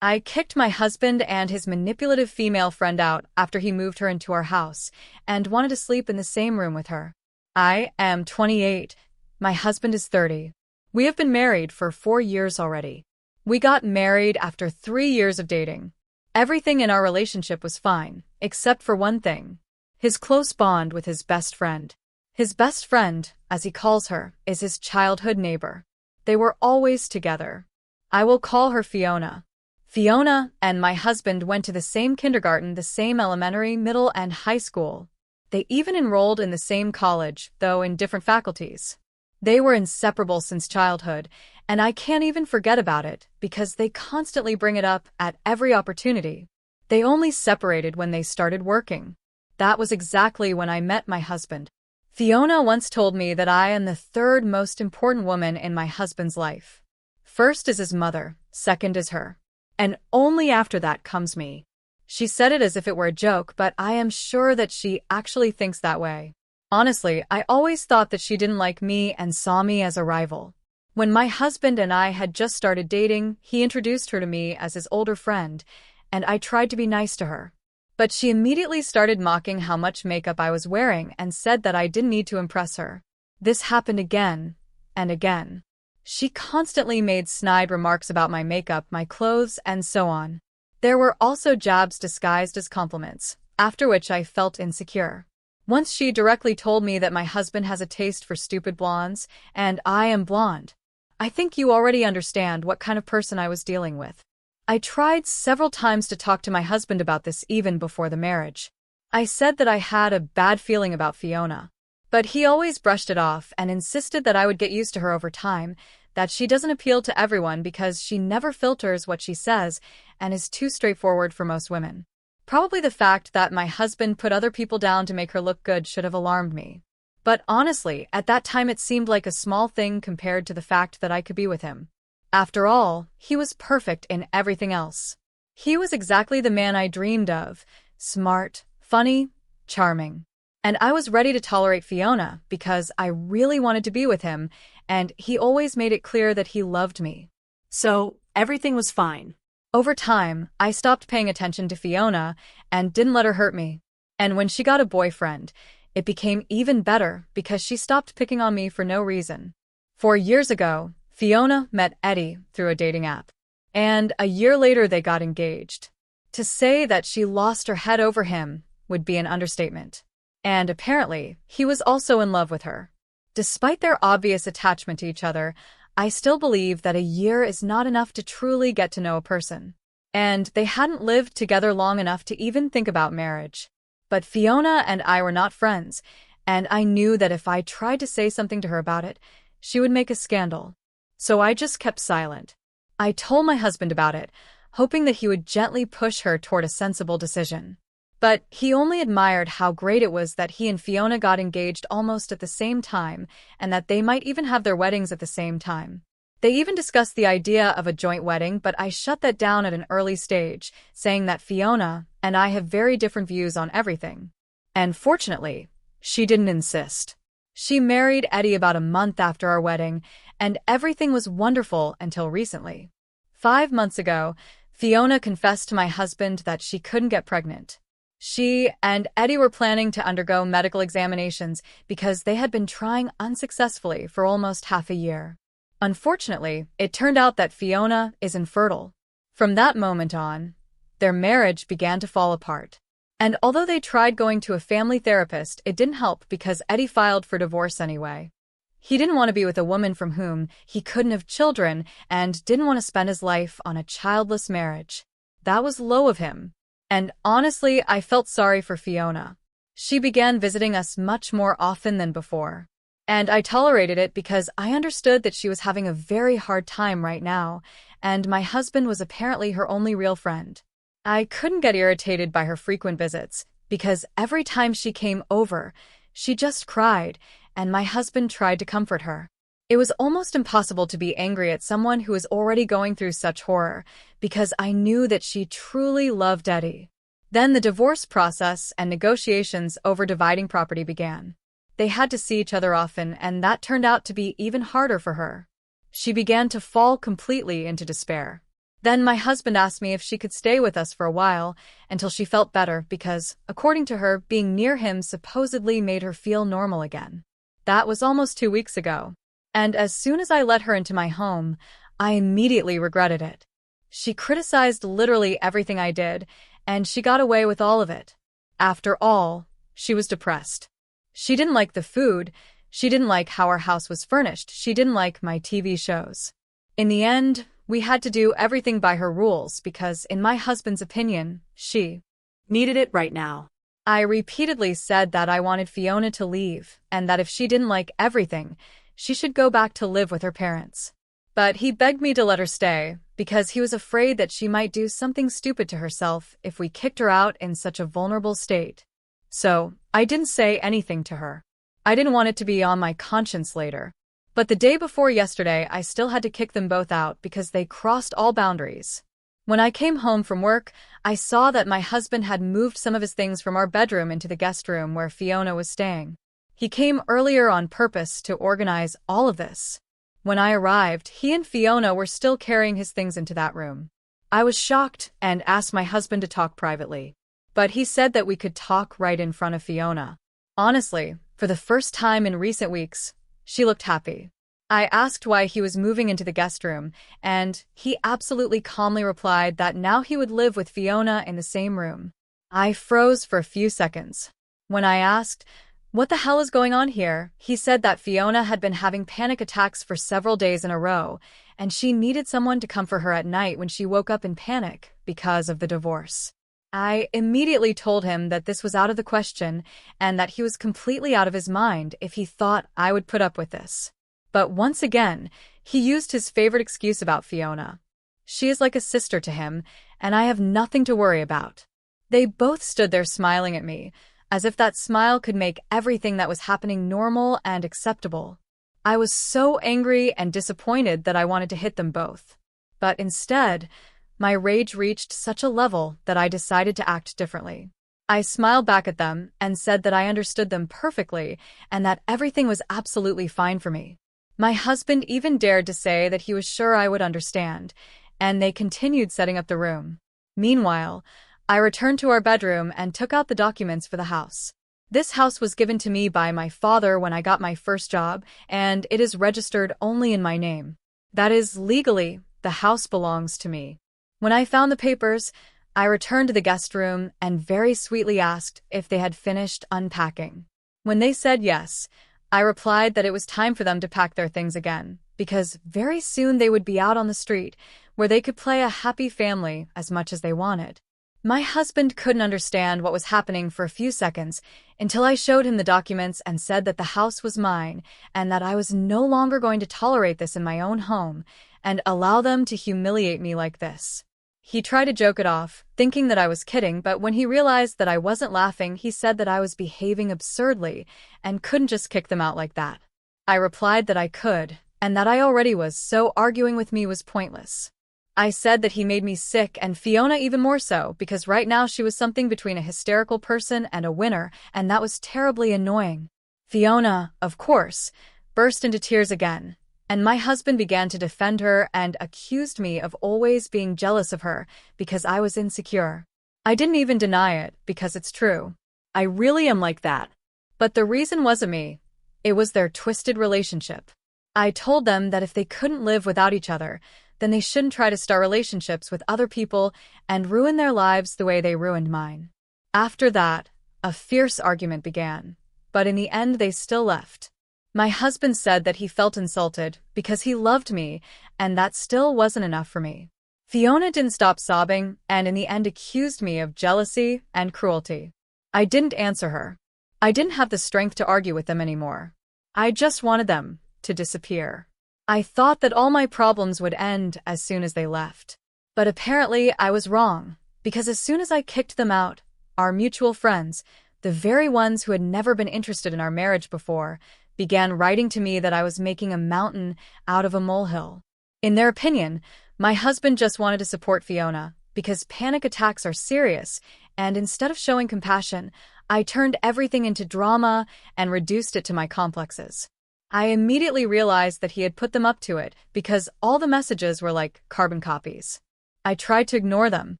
I kicked my husband and his manipulative female friend out after he moved her into our house and wanted to sleep in the same room with her. I am 28. My husband is 30. We have been married for 4 years already. We got married after 3 years of dating. Everything in our relationship was fine, except for one thing: his close bond with his best friend. His best friend, as he calls her, is his childhood neighbor. They were always together. I will call her Fiona. Fiona and my husband went to the same kindergarten, the same elementary, middle, and high school. They even enrolled in the same college, though in different faculties. They were inseparable since childhood, and I can't even forget about it because they constantly bring it up at every opportunity. They only separated when they started working. That was exactly when I met my husband. Fiona once told me that I am the third most important woman in my husband's life. First is his mother, second is her. And only after that comes me. She said it as if it were a joke, but I am sure that she actually thinks that way. Honestly, I always thought that she didn't like me and saw me as a rival. When my husband and I had just started dating, he introduced her to me as his older friend, and I tried to be nice to her. But she immediately started mocking how much makeup I was wearing and said that I didn't need to impress her. This happened again and again. She constantly made snide remarks about my makeup, my clothes, and so on. There were also jabs disguised as compliments, after which I felt insecure. Once she directly told me that my husband has a taste for stupid blondes, and I am blonde. I think you already understand what kind of person I was dealing with. I tried several times to talk to my husband about this even before the marriage. I said that I had a bad feeling about Fiona. But he always brushed it off and insisted that I would get used to her over time, that she doesn't appeal to everyone because she never filters what she says and is too straightforward for most women. Probably the fact that my husband put other people down to make her look good should have alarmed me. But honestly, at that time it seemed like a small thing compared to the fact that I could be with him. After all, he was perfect in everything else. He was exactly the man I dreamed of: smart, funny, charming. And I was ready to tolerate Fiona because I really wanted to be with him, and he always made it clear that he loved me. So, everything was fine. Over time, I stopped paying attention to Fiona and didn't let her hurt me. And when she got a boyfriend, it became even better because she stopped picking on me for no reason. 4 years ago, Fiona met Eddie through a dating app. And a year later they got engaged. To say that she lost her head over him would be an understatement. And apparently, he was also in love with her. Despite their obvious attachment to each other, I still believe that a year is not enough to truly get to know a person. And they hadn't lived together long enough to even think about marriage. But Fiona and I were not friends, and I knew that if I tried to say something to her about it, she would make a scandal. So I just kept silent. I told my husband about it, hoping that he would gently push her toward a sensible decision. But he only admired how great it was that he and Fiona got engaged almost at the same time, and that they might even have their weddings at the same time. They even discussed the idea of a joint wedding, but I shut that down at an early stage, saying that Fiona and I have very different views on everything. And fortunately, she didn't insist. She married Eddie about a month after our wedding, and everything was wonderful until recently. 5 months ago, Fiona confessed to my husband that she couldn't get pregnant. She and Eddie were planning to undergo medical examinations because they had been trying unsuccessfully for almost half a year. Unfortunately, it turned out that Fiona is infertile. From that moment on, their marriage began to fall apart. And although they tried going to a family therapist, it didn't help because Eddie filed for divorce anyway. He didn't want to be with a woman from whom he couldn't have children and didn't want to spend his life on a childless marriage. That was low of him. And honestly, I felt sorry for Fiona. She began visiting us much more often than before. And I tolerated it because I understood that she was having a very hard time right now, and my husband was apparently her only real friend. I couldn't get irritated by her frequent visits, because every time she came over, she just cried, and my husband tried to comfort her. It was almost impossible to be angry at someone who was already going through such horror, because I knew that she truly loved Eddie. Then the divorce process and negotiations over dividing property began. They had to see each other often, and that turned out to be even harder for her. She began to fall completely into despair. Then my husband asked me if she could stay with us for a while until she felt better because, according to her, being near him supposedly made her feel normal again. That was almost 2 weeks ago. And as soon as I let her into my home, I immediately regretted it. She criticized literally everything I did, and she got away with all of it. After all, she was depressed. She didn't like the food, she didn't like how our house was furnished, she didn't like my TV shows. In the end, we had to do everything by her rules because, in my husband's opinion, she Needed it right now. I repeatedly said that I wanted Fiona to leave and that if she didn't like everything, she should go back to live with her parents. But he begged me to let her stay because he was afraid that she might do something stupid to herself if we kicked her out in such a vulnerable state. So, I didn't say anything to her. I didn't want it to be on my conscience later. But the day before yesterday, I still had to kick them both out because they crossed all boundaries. When I came home from work, I saw that my husband had moved some of his things from our bedroom into the guest room where Fiona was staying. He came earlier on purpose to organize all of this. When I arrived, he and Fiona were still carrying his things into that room. I was shocked and asked my husband to talk privately. But he said that we could talk right in front of Fiona. Honestly, for the first time in recent weeks, she looked happy. I asked why he was moving into the guest room, and he absolutely calmly replied that now he would live with Fiona in the same room. I froze for a few seconds. When I asked, "What the hell is going on here?" he said that Fiona had been having panic attacks for several days in a row, and she needed someone to comfort her at night when she woke up in panic because of the divorce. I immediately told him that this was out of the question and that he was completely out of his mind if he thought I would put up with this. But once again, he used his favorite excuse about Fiona. She is like a sister to him, and I have nothing to worry about. They both stood there smiling at me, as if that smile could make everything that was happening normal and acceptable. I was so angry and disappointed that I wanted to hit them both. But instead, my rage reached such a level that I decided to act differently. I smiled back at them and said that I understood them perfectly and that everything was absolutely fine for me. My husband even dared to say that he was sure I would understand, and they continued setting up the room. Meanwhile, I returned to our bedroom and took out the documents for the house. This house was given to me by my father when I got my first job, and it is registered only in my name. That is, legally, the house belongs to me. When I found the papers, I returned to the guest room and very sweetly asked if they had finished unpacking. When they said yes, I replied that it was time for them to pack their things again, because very soon they would be out on the street, where they could play a happy family as much as they wanted. My husband couldn't understand what was happening for a few seconds until I showed him the documents and said that the house was mine and that I was no longer going to tolerate this in my own home and allow them to humiliate me like this. He tried to joke it off, thinking that I was kidding, but when he realized that I wasn't laughing, he said that I was behaving absurdly and couldn't just kick them out like that. I replied that I could, and that I already was, so arguing with me was pointless. I said that he made me sick and Fiona even more so, because right now she was something between a hysterical person and a winner, and that was terribly annoying. Fiona, of course, burst into tears again, and my husband began to defend her and accused me of always being jealous of her because I was insecure. I didn't even deny it because it's true. I really am like that. But the reason wasn't me. It was their twisted relationship. I told them that if they couldn't live without each other, then they shouldn't try to start relationships with other people and ruin their lives the way they ruined mine. After that, a fierce argument began, but in the end they still left. My husband said that he felt insulted because he loved me, and that still wasn't enough for me. Fiona didn't stop sobbing and in the end accused me of jealousy and cruelty. I didn't answer her. I didn't have the strength to argue with them anymore. I just wanted them to disappear. I thought that all my problems would end as soon as they left. But apparently I was wrong, because as soon as I kicked them out, our mutual friends, the very ones who had never been interested in our marriage before, began writing to me that I was making a mountain out of a molehill. In their opinion, my husband just wanted to support Fiona, because panic attacks are serious, and instead of showing compassion, I turned everything into drama and reduced it to my complexes. I immediately realized that he had put them up to it because all the messages were like carbon copies. I tried to ignore them.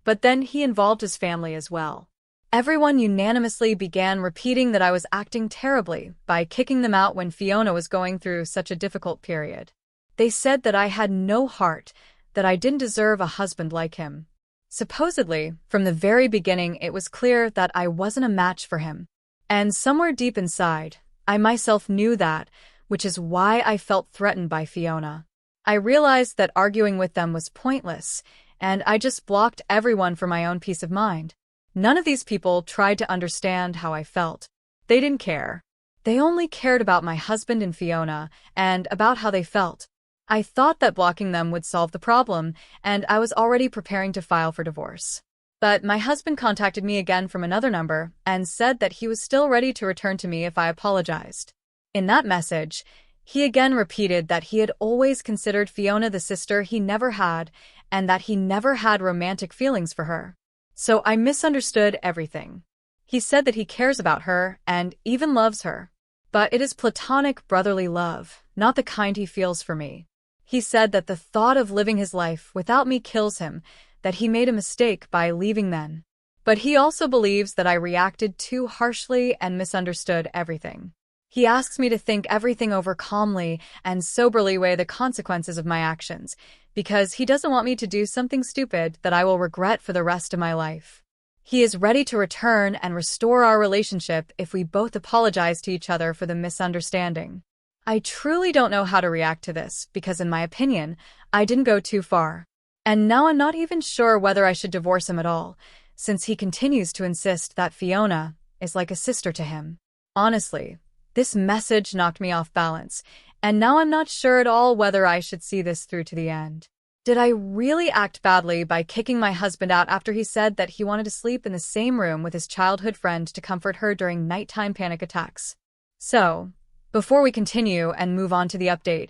But then he involved his family as well. Everyone unanimously began repeating that I was acting terribly by kicking them out when Fiona was going through such a difficult period. They said that I had no heart, that I didn't deserve a husband like him. Supposedly, from the very beginning it was clear that I wasn't a match for him. And somewhere deep inside, I myself knew that, which is why I felt threatened by Fiona. I realized that arguing with them was pointless, and I just blocked everyone for my own peace of mind. None of these people tried to understand how I felt. They didn't care. They only cared about my husband and Fiona, and about how they felt. I thought that blocking them would solve the problem, and I was already preparing to file for divorce. But my husband contacted me again from another number and said that he was still ready to return to me if I apologized. In that message, he again repeated that he had always considered Fiona the sister he never had, and that he never had romantic feelings for her. So I misunderstood everything. He said that he cares about her and even loves her. But it is platonic brotherly love, not the kind he feels for me. He said that the thought of living his life without me kills him, that he made a mistake by leaving then. But he also believes that I reacted too harshly and misunderstood everything. He asks me to think everything over calmly and soberly weigh the consequences of my actions, because he doesn't want me to do something stupid that I will regret for the rest of my life. He is ready to return and restore our relationship if we both apologize to each other for the misunderstanding. I truly don't know how to react to this because, in my opinion, I didn't go too far. And now I'm not even sure whether I should divorce him at all, since he continues to insist that Fiona is like a sister to him. Honestly, this message knocked me off balance, and now I'm not sure at all whether I should see this through to the end. Did I really act badly by kicking my husband out after he said that he wanted to sleep in the same room with his childhood friend to comfort her during nighttime panic attacks? So, before we continue and move on to the update,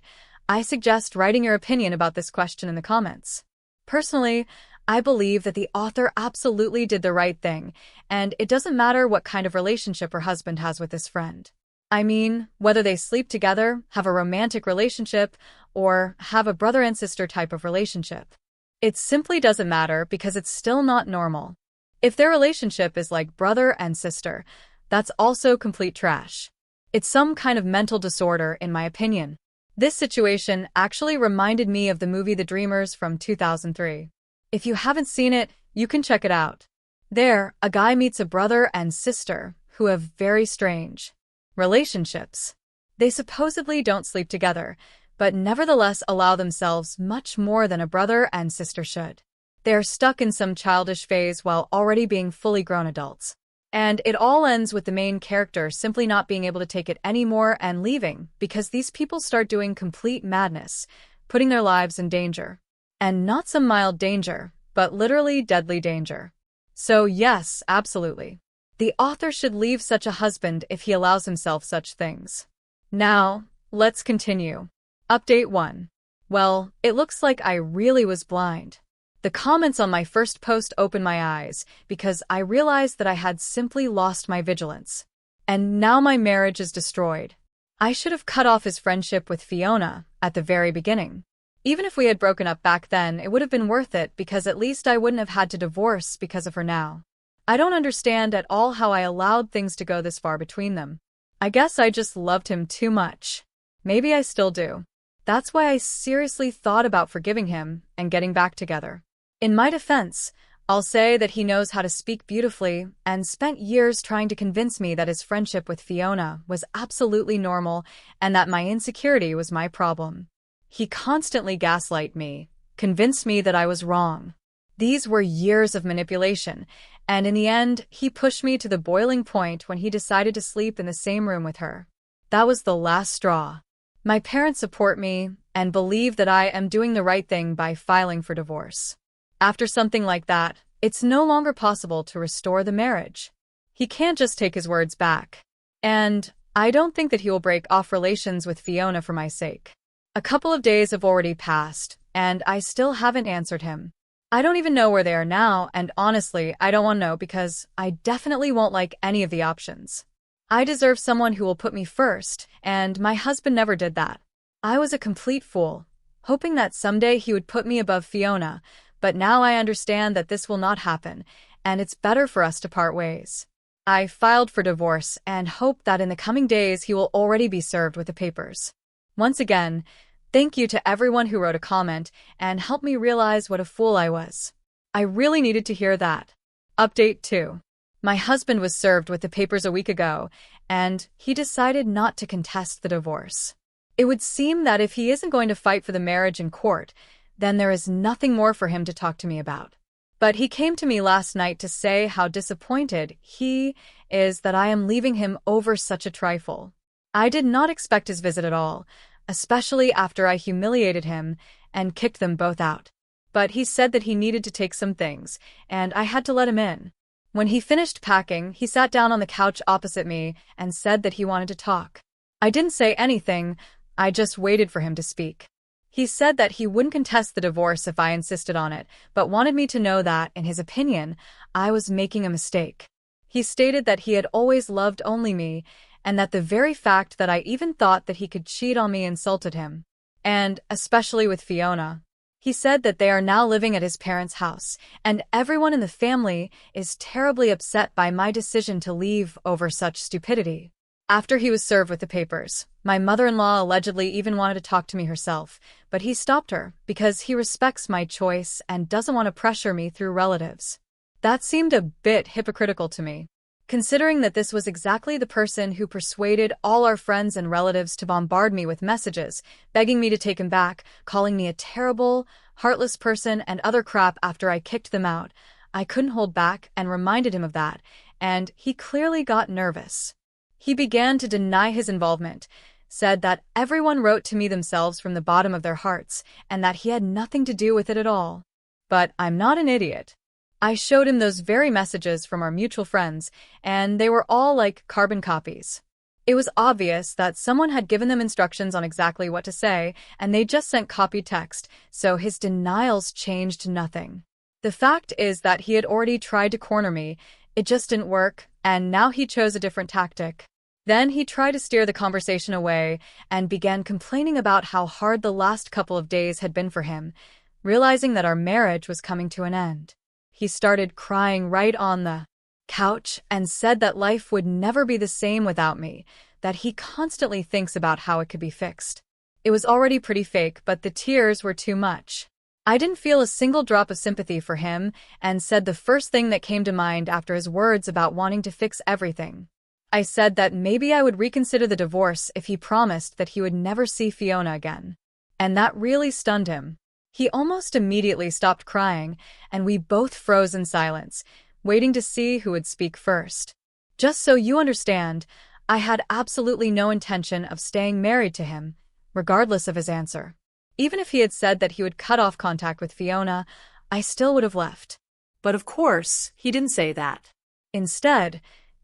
I suggest writing your opinion about this question in the comments. Personally, I believe that the author absolutely did the right thing, and it doesn't matter what kind of relationship her husband has with this friend. I mean, whether they sleep together, have a romantic relationship, or have a brother and sister type of relationship. It simply doesn't matter because it's still not normal. If their relationship is like brother and sister, that's also complete trash. It's some kind of mental disorder, in my opinion. This situation actually reminded me of the movie The Dreamers from 2003. If you haven't seen it, you can check it out. There, a guy meets a brother and sister who have very strange relationships. They supposedly don't sleep together, but nevertheless allow themselves much more than a brother and sister should. They are stuck in some childish phase while already being fully grown adults. And it all ends with the main character simply not being able to take it anymore and leaving because these people start doing complete madness, putting their lives in danger. And not some mild danger, but literally deadly danger. So yes, absolutely. The author should leave such a husband if he allows himself such things. Now, let's continue. Update 1. Well, it looks like I really was blind. The comments on my first post opened my eyes because I realized that I had simply lost my vigilance. And now my marriage is destroyed. I should have cut off his friendship with Fiona at the very beginning. Even if we had broken up back then, it would have been worth it because at least I wouldn't have had to divorce because of her now. I don't understand at all how I allowed things to go this far between them. I guess I just loved him too much. Maybe I still do. That's why I seriously thought about forgiving him and getting back together. In my defense, I'll say that he knows how to speak beautifully and spent years trying to convince me that his friendship with Fiona was absolutely normal and that my insecurity was my problem. He constantly gaslighted me, convinced me that I was wrong. These were years of manipulation, and in the end, he pushed me to the boiling point when he decided to sleep in the same room with her. That was the last straw. My parents support me and believe that I am doing the right thing by filing for divorce. After something like that, it's no longer possible to restore the marriage. He can't just take his words back. And I don't think that he will break off relations with Fiona for my sake. A couple of days have already passed, and I still haven't answered him. I don't even know where they are now, and honestly, I don't want to know because I definitely won't like any of the options. I deserve someone who will put me first, and my husband never did that. I was a complete fool, hoping that someday he would put me above Fiona, But now I understand that this will not happen, and it's better for us to part ways. I filed for divorce and hope that in the coming days he will already be served with the papers. Once again, thank you to everyone who wrote a comment and helped me realize what a fool I was. I really needed to hear that. Update 2. My husband was served with the papers a week ago, and he decided not to contest the divorce. It would seem that if he isn't going to fight for the marriage in court, then there is nothing more for him to talk to me about. But he came to me last night to say how disappointed he is that I am leaving him over such a trifle. I did not expect his visit at all, especially after I humiliated him and kicked them both out. But he said that he needed to take some things, and I had to let him in. When he finished packing, he sat down on the couch opposite me and said that he wanted to talk. I didn't say anything, I just waited for him to speak. He said that he wouldn't contest the divorce if I insisted on it, but wanted me to know that, in his opinion, I was making a mistake. He stated that he had always loved only me, and that the very fact that I even thought that he could cheat on me insulted him. And, especially with Fiona. He said that they are now living at his parents' house, and everyone in the family is terribly upset by my decision to leave over such stupidity. After he was served with the papers, my mother-in-law allegedly even wanted to talk to me herself, but he stopped her because he respects my choice and doesn't want to pressure me through relatives. That seemed a bit hypocritical to me, considering that this was exactly the person who persuaded all our friends and relatives to bombard me with messages, begging me to take him back, calling me a terrible, heartless person and other crap after I kicked them out. I couldn't hold back and reminded him of that, and he clearly got nervous. He began to deny his involvement, said that everyone wrote to me themselves from the bottom of their hearts, and that he had nothing to do with it at all. But I'm not an idiot. I showed him those very messages from our mutual friends, and they were all like carbon copies. It was obvious that someone had given them instructions on exactly what to say, and they just sent copied text, so his denials changed nothing. The fact is that he had already tried to corner me, it just didn't work, and now he chose a different tactic. Then he tried to steer the conversation away and began complaining about how hard the last couple of days had been for him, realizing that our marriage was coming to an end. He started crying right on the couch and said that life would never be the same without me, that he constantly thinks about how it could be fixed. It was already pretty fake, but the tears were too much. I didn't feel a single drop of sympathy for him and said the first thing that came to mind after his words about wanting to fix everything. I said that maybe I would reconsider the divorce if he promised that he would never see Fiona again. And that really stunned him. He almost immediately stopped crying, and we both froze in silence, waiting to see who would speak first. Just so you understand, I had absolutely no intention of staying married to him, regardless of his answer. Even if he had said that he would cut off contact with Fiona, I still would have left. But of course, he didn't say that. Instead,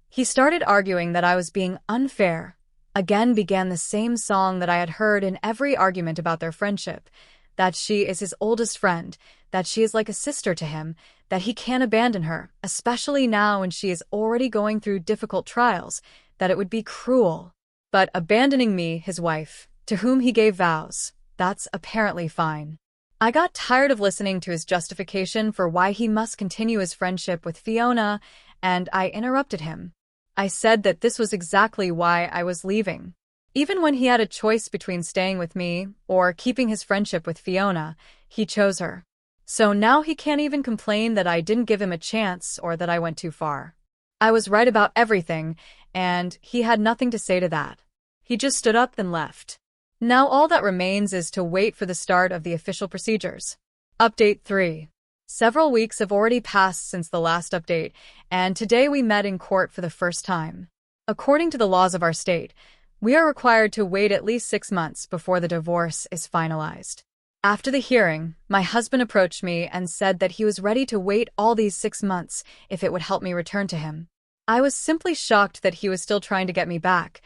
he started arguing that I was being unfair. Again began the same song that I had heard in every argument about their friendship, that she is his oldest friend, that she is like a sister to him, that he can't abandon her, especially now when she is already going through difficult trials, that it would be cruel. But abandoning me, his wife, to whom he gave vows, that's apparently fine. I got tired of listening to his justification for why he must continue his friendship with Fiona, and I interrupted him. I said that this was exactly why I was leaving. Even when he had a choice between staying with me or keeping his friendship with Fiona, he chose her. So now he can't even complain that I didn't give him a chance or that I went too far. I was right about everything, and he had nothing to say to that. He just stood up and left. Now all that remains is to wait for the start of the official procedures. Update 3. Several weeks have already passed since the last update, and today we met in court for the first time. According to the laws of our state, we are required to wait at least 6 months before the divorce is finalized. After the hearing, my husband approached me and said that he was ready to wait all these 6 months if it would help me return to him. I was simply shocked that he was still trying to get me back,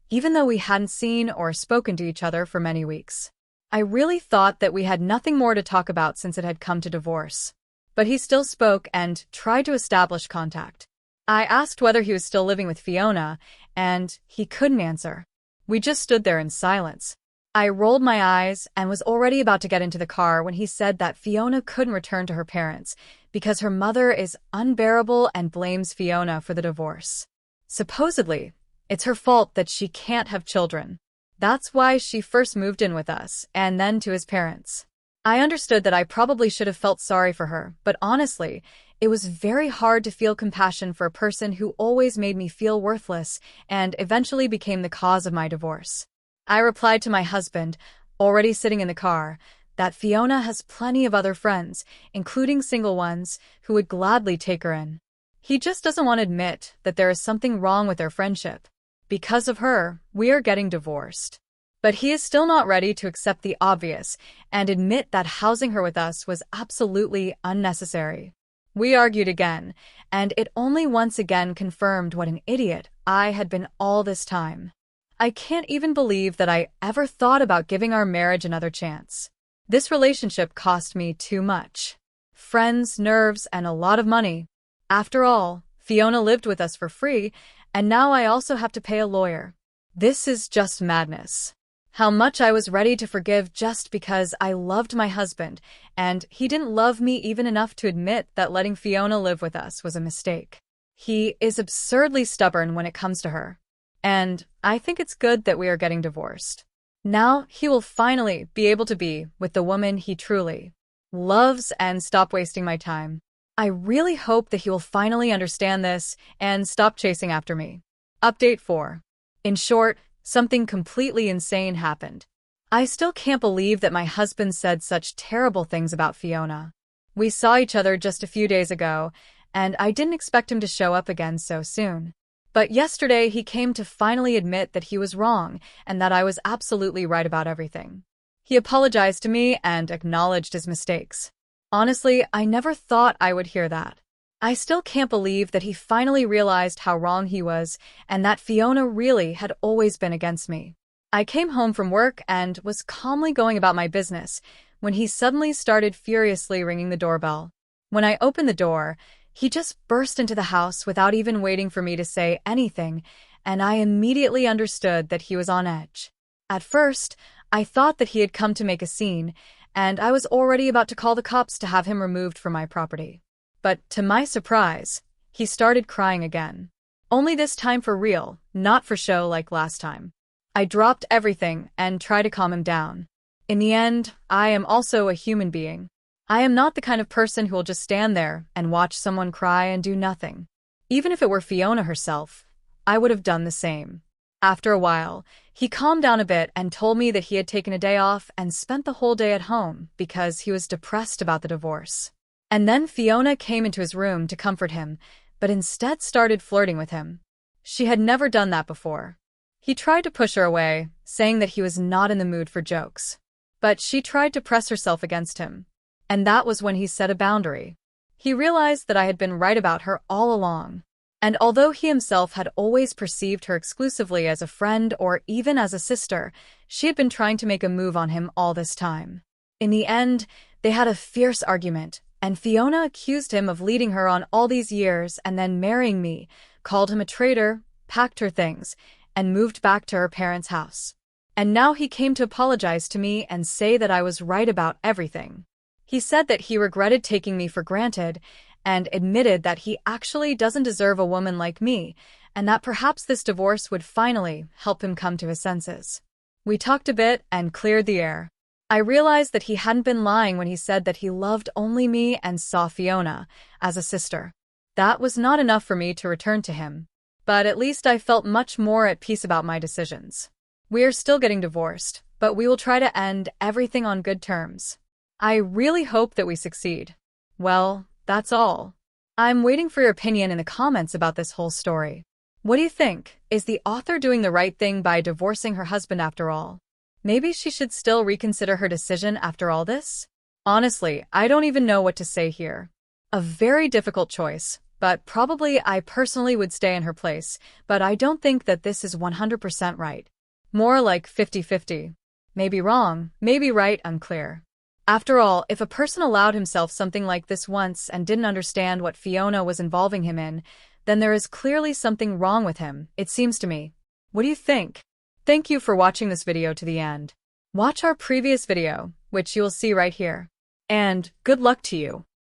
even though we hadn't seen or spoken to each other for many weeks. I really thought that we had nothing more to talk about since it had come to divorce. But he still spoke and tried to establish contact. I asked whether he was still living with Fiona, and he couldn't answer. We just stood there in silence. I rolled my eyes and was already about to get into the car when he said that Fiona couldn't return to her parents because her mother is unbearable and blames Fiona for the divorce. Supposedly, it's her fault that she can't have children. That's why she first moved in with us and then to his parents. I understood that I probably should have felt sorry for her, but honestly, it was very hard to feel compassion for a person who always made me feel worthless and eventually became the cause of my divorce. I replied to my husband, already sitting in the car, that Fiona has plenty of other friends, including single ones, who would gladly take her in. He just doesn't want to admit that there is something wrong with their friendship. Because of her, we are getting divorced. But he is still not ready to accept the obvious and admit that housing her with us was absolutely unnecessary. We argued again, and it only once again confirmed what an idiot I had been all this time. I can't even believe that I ever thought about giving our marriage another chance. This relationship cost me too much. Friends, nerves, and a lot of money. After all, Fiona lived with us for free, and now I also have to pay a lawyer. This is just madness. How much I was ready to forgive just because I loved my husband, and he didn't love me even enough to admit that letting Fiona live with us was a mistake. He is absurdly stubborn when it comes to her. And I think it's good that we are getting divorced. Now he will finally be able to be with the woman he truly loves and stop wasting my time. I really hope that he will finally understand this and stop chasing after me. Update 4. In short, something completely insane happened. I still can't believe that my husband said such terrible things about Fiona. We saw each other just a few days ago, and I didn't expect him to show up again so soon. But yesterday he came to finally admit that he was wrong and that I was absolutely right about everything. He apologized to me and acknowledged his mistakes. Honestly, I never thought I would hear that. I still can't believe that he finally realized how wrong he was and that Fiona really had always been against me. I came home from work and was calmly going about my business when he suddenly started furiously ringing the doorbell. When I opened the door, he just burst into the house without even waiting for me to say anything, and I immediately understood that he was on edge. At first, I thought that he had come to make a scene, and I was already about to call the cops to have him removed from my property. But to my surprise, he started crying again. Only this time for real, not for show like last time. I dropped everything and tried to calm him down. In the end, I am also a human being. I am not the kind of person who will just stand there and watch someone cry and do nothing. Even if it were Fiona herself, I would have done the same. After a while, he calmed down a bit and told me that he had taken a day off and spent the whole day at home because he was depressed about the divorce. And then Fiona came into his room to comfort him, but instead started flirting with him. She had never done that before. He tried to push her away, saying that he was not in the mood for jokes. But she tried to press herself against him. And that was when he set a boundary. He realized that I had been right about her all along. And although he himself had always perceived her exclusively as a friend or even as a sister, she had been trying to make a move on him all this time. In the end, they had a fierce argument, and Fiona accused him of leading her on all these years and then marrying me, called him a traitor, packed her things, and moved back to her parents' house. And now he came to apologize to me and say that I was right about everything. He said that he regretted taking me for granted and admitted that he actually doesn't deserve a woman like me and that perhaps this divorce would finally help him come to his senses. We talked a bit and cleared the air. I realized that he hadn't been lying when he said that he loved only me and saw Fiona as a sister. That was not enough for me to return to him, but at least I felt much more at peace about my decisions. We are still getting divorced, but we will try to end everything on good terms. I really hope that we succeed. Well, that's all. I'm waiting for your opinion in the comments about this whole story. What do you think? Is the author doing the right thing by divorcing her husband after all? Maybe she should still reconsider her decision after all this? Honestly, I don't even know what to say here. A very difficult choice, but probably I personally would stay in her place, but I don't think that this is 100% right. More like 50-50. Maybe wrong, maybe right, unclear. After all, if a person allowed himself something like this once and didn't understand what Fiona was involving him in, then there is clearly something wrong with him, it seems to me. What do you think? Thank you for watching this video to the end. Watch our previous video, which you will see right here. And good luck to you.